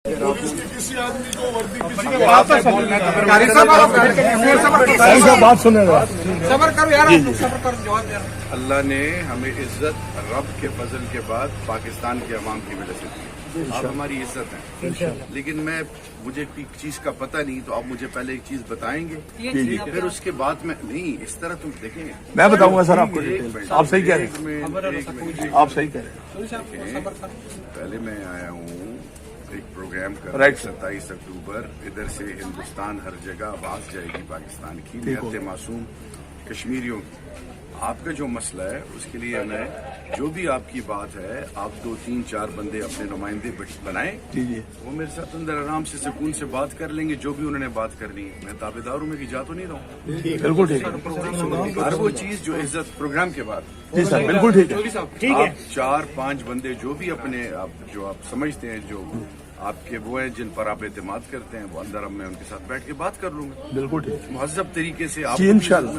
Police के किसी आदमी को वर्दी किसी अगर को आपने बोलना है तो फिर बात सुनेगा। सबर करो यार, सबर करो, जवाब दे रहा। अल्लाह ने हमें इज्जत रब के फजल के बाद पाकिस्तान के अवाम की वजह से दी। आप हमारी इज्जत हैं, लेकिन मुझे एक चीज का पता नहीं, तो आप मुझे पहले एक चीज बताएंगे, फिर उसके बाद में नहीं, इस तरह तुम देखेंगे। मैं बताऊंगा सर आपको एक डिटेल। मिनट, आप सही कह रहे एक मिनट, हैं, आप सही कह रहे हैं। पहले मैं आया हूँ एक प्रोग्राम कर राइट। 27 अक्टूबर, इधर से हिंदुस्तान हर जगह आवाज जाएगी पाकिस्तान की, निहत्ते मासूम कश्मीरियों की। आपका जो मसला है उसके लिए मैं जो भी आपकी बात है, आप 2, 3, 4 बंदे अपने नुमाइंदे बनाएं, जी वो मेरे साथ अंदर आराम से सुकून से बात कर लेंगे, जो भी उन्होंने बात करनी है। मैं ताबेदार हूँ, मैं की जा तो नहीं रहा हूँ। बिल्कुल ठीक है। हर वो चीज जो इज्जत प्रोग्राम के बाद, जी सर, बिल्कुल ठीक है। आप 4-5 बंदे जो भी अपने जो आप समझते हैं, जो आपके वो हैं जिन पर आप एतमाद करते हैं, वो अंदर अब मैं उनके साथ बैठ के बात कर लूंगा बिल्कुल ठीक है मुहज़्ज़ब तरीके से। जी, इंशाल्लाह।